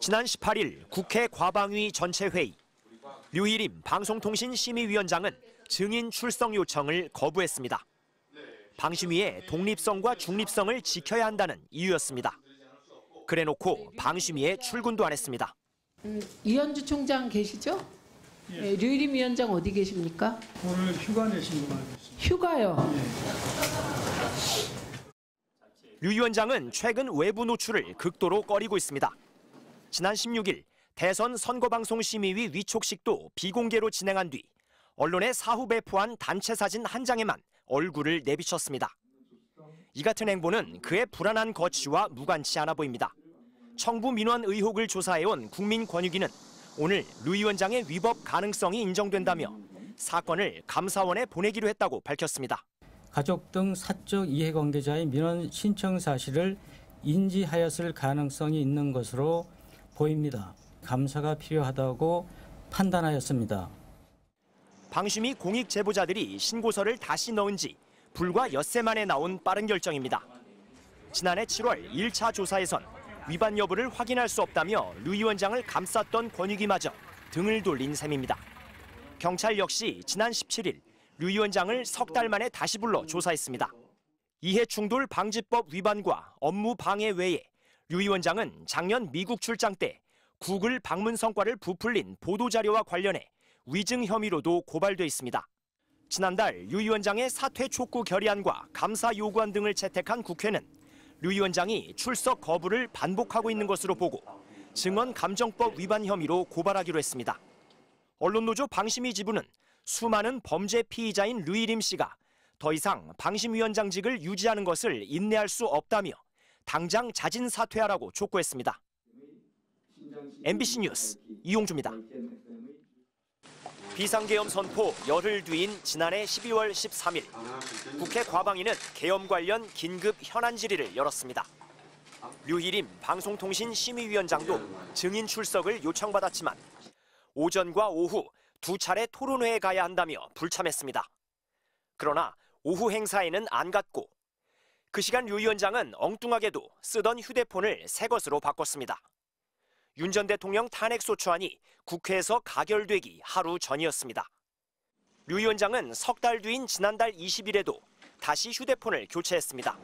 지난 18일 국회 과방위 전체회의. 류일임 방송통신심의위원장은 증인 출석 요청을 거부했습니다. 방심위의 독립성과 중립성을 지켜야 한다는 이유였습니다. 그래놓고 방심위에 출근도 안 했습니다. 이현주 총장 계시죠? 예. 네, 류일임 위원장 어디 계십니까? 오늘 휴가 내신 걸로 알고 있습니다. 휴가요. 류 위원장은 최근 외부 노출을 극도로 꺼리고 있습니다. 지난 16일 대선 선거방송심의위 위촉식도 비공개로 진행한 뒤 언론에 사후 배포한 단체 사진 한 장에만 얼굴을 내비쳤습니다. 이 같은 행보는 그의 불안한 거취와 무관치 않아 보입니다. 청부 민원 의혹을 조사해온 국민권익위는 오늘 류 위원장의 위법 가능성이 인정된다며 사건을 감사원에 보내기로 했다고 밝혔습니다. 가족 등 사적 이해관계자의 민원 신청 사실을 인지하였을 가능성이 있는 것으로 보입니다. 감사가 필요하다고 판단하였습니다. 방심위 공익 제보자들이 신고서를 다시 넣은 지 불과 엿새 만에 나온 빠른 결정입니다. 지난해 7월 1차 조사에선 위반 여부를 확인할 수 없다며 류 위원장을 감쌌던 권익위마저 등을 돌린 셈입니다. 경찰 역시 지난 17일 류 위원장을 석 달 만에 다시 불러 조사했습니다. 이해충돌 방지법 위반과 업무 방해 외에 류 위원장은 작년 미국 출장 때 구글 방문 성과를 부풀린 보도자료와 관련해 위증 혐의로도 고발돼 있습니다. 지난달 류 위원장의 사퇴 촉구 결의안과 감사 요구안 등을 채택한 국회는 류 위원장이 출석 거부를 반복하고 있는 것으로 보고 증언감정법 위반 혐의로 고발하기로 했습니다. 언론노조 방심위 지부는 수많은 범죄 피의자인 류일임 씨가 더 이상 방심위원장직을 유지하는 것을 인내할 수 없다며 당장 자진 사퇴하라고 촉구했습니다. MBC 뉴스 이용주입니다. 비상계엄 선포 열흘 뒤인 지난해 12월 13일 국회 과방위는 계엄 관련 긴급 현안 질의를 열었습니다. 류일임 방송통신심의위원장도 증인 출석을 요청받았지만 오전과 오후 두 차례 토론회에 가야 한다며 불참했습니다. 그러나 오후 행사에는 안 갔고 그 시간 류 위원장은 엉뚱하게도 쓰던 휴대폰을 새 것으로 바꿨습니다. 윤 전 대통령 탄핵소추안이 국회에서 가결되기 하루 전이었습니다. 류 위원장은 석 달 뒤인 지난달 20일에도 다시 휴대폰을 교체했습니다.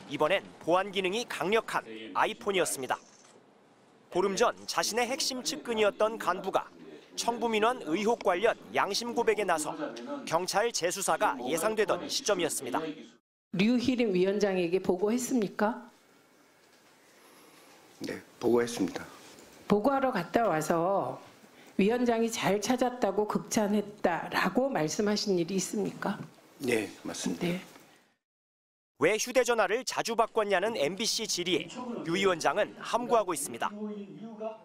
이번엔 보안 기능이 강력한 아이폰이었습니다. 보름 전 자신의 핵심 측근이었던 간부가 청부민원 의혹 관련 양심 고백에 나서 경찰 재수사가 예상되던 시점이었습니다. 류일임 위원장에게 보고했습니까? 네, 보고했습니다. 보고하러 갔다 와서 위원장이 잘 찾았다고 극찬했다라고 말씀하신 일이 있습니까? 네, 맞습니다. 네. 왜 휴대전화를 자주 바꿨냐는 MBC 질의에 류 위원장은 함구하고 있습니다.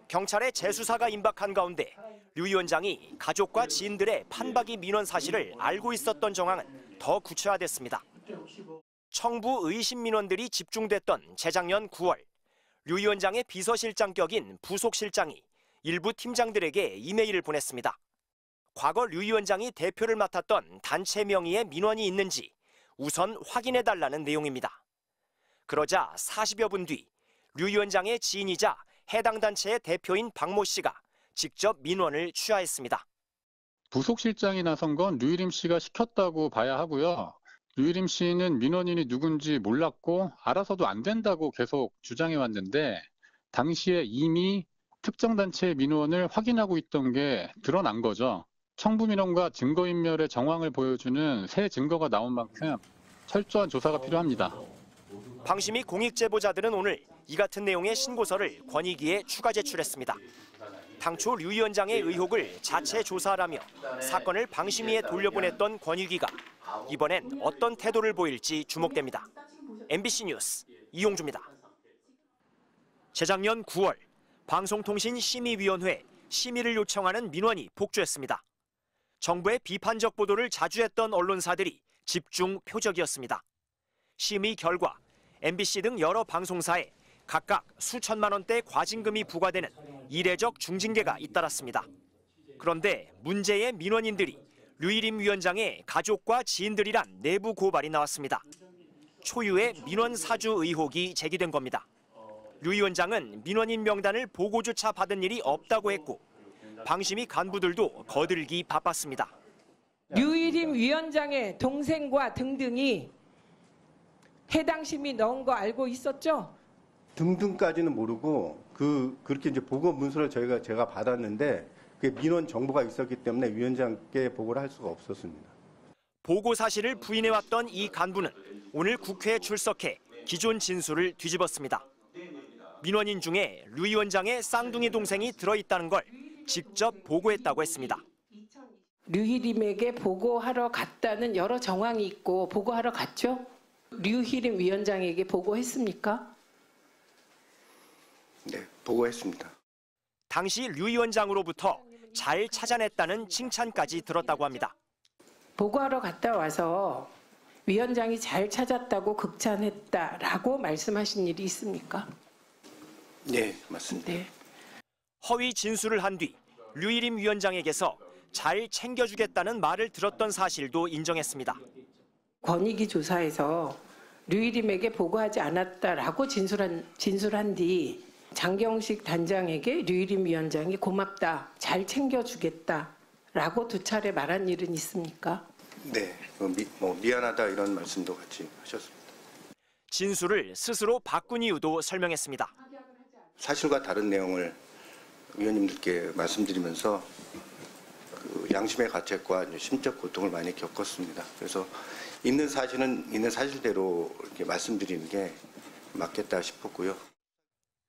경찰의 재수사가 임박한 가운데 류 위원장이 가족과 지인들의 판박이 민원 사실을 알고 있었던 정황은 더 구체화됐습니다. 청부 의심 민원들이 집중됐던 재작년 9월 류 위원장의 비서실장 격인 부속실장이 일부 팀장들에게 이메일을 보냈습니다. 과거 류 위원장이 대표를 맡았던 단체 명의의 민원이 있는지 우선 확인해달라는 내용입니다. 그러자 40여 분 뒤 류 위원장의 지인이자 해당 단체의 대표인 박모 씨가 직접 민원을 취하했습니다. 부속실장이 나선 건 류일임 씨가 시켰다고 봐야 하고요. 류일임 씨는 민원인이 누군지 몰랐고 알아서도 안 된다고 계속 주장해 왔는데 당시에 이미 특정 단체의 민원을 확인하고 있던 게 드러난 거죠. 청부민원과 증거인멸의 정황을 보여주는 새 증거가 나온 만큼 철저한 조사가 필요합니다. 방심위 공익제보자들은 오늘 이 같은 내용의 신고서를 권익위에 추가 제출했습니다. 당초 류 위원장의 의혹을 자체 조사하라며 사건을 방심위에 돌려보냈던 권익위가 이번엔 어떤 태도를 보일지 주목됩니다. MBC 뉴스 이용주입니다. 재작년 9월 방송통신심의위원회 심의를 요청하는 민원이 폭주했습니다. 정부의 비판적 보도를 자주 했던 언론사들이 집중 표적이었습니다. 심의 결과 MBC 등 여러 방송사에 각각 수천만 원대 과징금이 부과되는 이례적 중징계가 잇따랐습니다. 그런데 문제의 민원인들이 류일임 위원장의 가족과 지인들이란 내부 고발이 나왔습니다. 초유의 민원 사주 의혹이 제기된 겁니다. 류 위원장은 민원인 명단을 보고조차 받은 일이 없다고 했고 방심위 간부들도 거들기 바빴습니다. 류일임 위원장의 동생과 등등이 해당 심의 넣은 거 알고 있었죠? 등등까지는 모르고 그렇게 이제 보고 문서를 제가 받았는데 그게 민원 정보가 있었기 때문에 위원장께 보고를 할 수가 없었습니다. 보고 사실을 부인해왔던 이 간부는 오늘 국회에 출석해 기존 진술을 뒤집었습니다. 민원인 중에 류 위원장의 쌍둥이 동생이 들어있다는 걸 직접 보고했다고 했습니다. 류희림에게 보고하러 갔다는 여러 정황이 있고 보고하러 갔죠? 류희림 위원장에게 보고했습니까? 네, 보고했습니다. 당시 류 위원장으로부터 잘 찾아냈다는 칭찬까지 들었다고 합니다. 보고하러 갔다 와서 위원장이 잘 찾았다고 극찬했다라고 말씀하신 일이 있습니까? 네, 맞습니다. 네. 허위 진술을 한 뒤 류일임 위원장에게서 잘 챙겨주겠다는 말을 들었던 사실도 인정했습니다. 권익위 조사에서 류일임에게 보고하지 않았다라고 진술한 뒤 장경식 단장에게 류일임 위원장이 고맙다, 잘 챙겨주겠다라고 두 차례 말한 일은 있습니까? 네, 미안하다 이런 말씀도 같이 하셨습니다. 진술을 스스로 바꾼 이유도 설명했습니다. 사실과 다른 내용을 위원님들께 말씀드리면서 그 양심의 가책과 심적 고통을 많이 겪었습니다. 그래서 있는 사실은 있는 사실대로 이렇게 말씀드리는 게 맞겠다 싶었고요.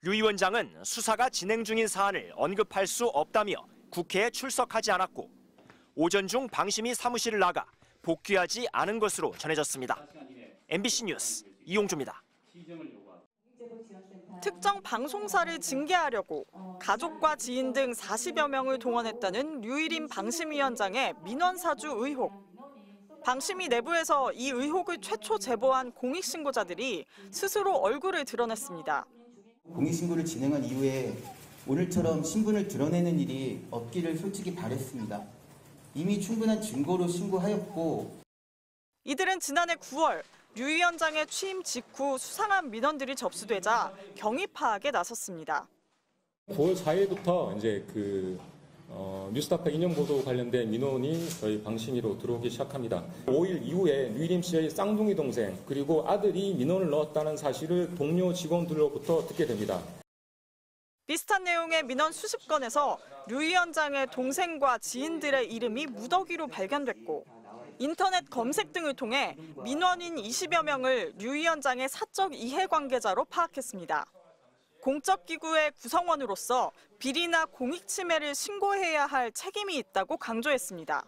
류 위원장은 수사가 진행 중인 사안을 언급할 수 없다며 국회에 출석하지 않았고 오전 중 방심위 사무실을 나가 복귀하지 않은 것으로 전해졌습니다. MBC 뉴스 이용주입니다. 특정 방송사를 징계하려고 가족과 지인 등 40여 명을 동원했다는 류일임 방심위원장의 민원 사주 의혹. 방심위 내부에서 이 의혹을 최초 제보한 공익신고자들이 스스로 얼굴을 드러냈습니다. 공익신고를 진행한 이후에 오늘처럼 신분을 드러내는 일이 없기를 솔직히 바랬습니다. 이미 충분한 증거로 신고하였고 이들은 지난해 9월 류 위원장의 취임 직후 수상한 민원들이 접수되자 경위 파악에 나섰습니다. 9월 4일부터 이제 뉴스타파 인용 보도 관련된 민원이 저희 방심위로 들어오기 시작합니다. 5일 이후에 류일임 씨의 쌍둥이 동생 그리고 아들이 민원을 넣었다는 사실을 동료 직원들로부터 듣게 됩니다. 비슷한 내용의 민원 수십 건에서 류 위원장의 동생과 지인들의 이름이 무더기로 발견됐고 인터넷 검색 등을 통해 민원인 20여 명을 류 위원장의 사적 이해관계자로 파악했습니다. 공적기구의 구성원으로서 비리나 공익침해를 신고해야 할 책임이 있다고 강조했습니다.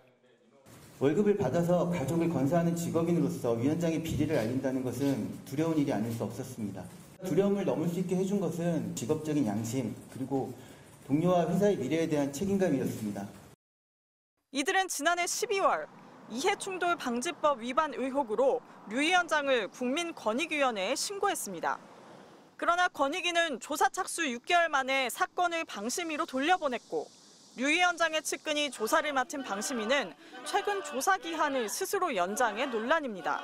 월급을 받아서 가족을 건사하는 직업인으로서 위원장의 비리를 알린다는 것은 두려운 일이 아닐 수 없었습니다. 두려움을 넘을 수 있게 해준 것은 직업적인 양심 그리고 동료와 회사의 미래에 대한 책임감이었습니다. 이들은 지난해 12월 이해충돌 방지법 위반 의혹으로 류 위원장을 국민권익위원회에 신고했습니다. 그러나 권익위는 조사 착수 6개월 만에 사건을 방심위로 돌려보냈고 류 위원장의 측근이 조사를 맡은 방심위는 최근 조사 기한을 스스로 연장해 논란입니다.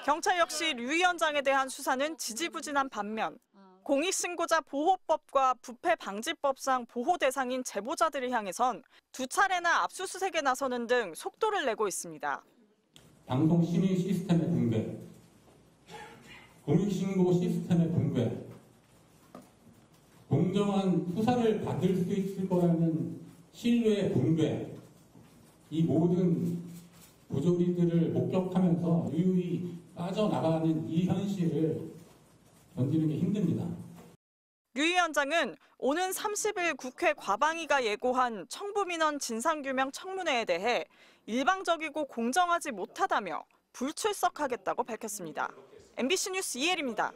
경찰 역시 류 위원장에 대한 수사는 지지부진한 반면 공익신고자 보호법과 부패방지법상 보호 대상인 제보자들을 향해선 두 차례나 압수수색에 나서는 등 속도를 내고 있습니다. 방송 심의 시스템의 붕괴, 공익신고 시스템의 붕괴, 공정한 수사를 받을 수 있을 거라는 신뢰의 붕괴, 이 모든 부조리들을 목격하면서 유유히 빠져나가는 이 현실을 견디는 게 힘듭니다. 류 위원장은 오는 30일 국회 과방위가 예고한 청부민원 진상규명 청문회에 대해 일방적이고 공정하지 못하다며 불출석하겠다고 밝혔습니다. MBC 뉴스 이혜리입니다.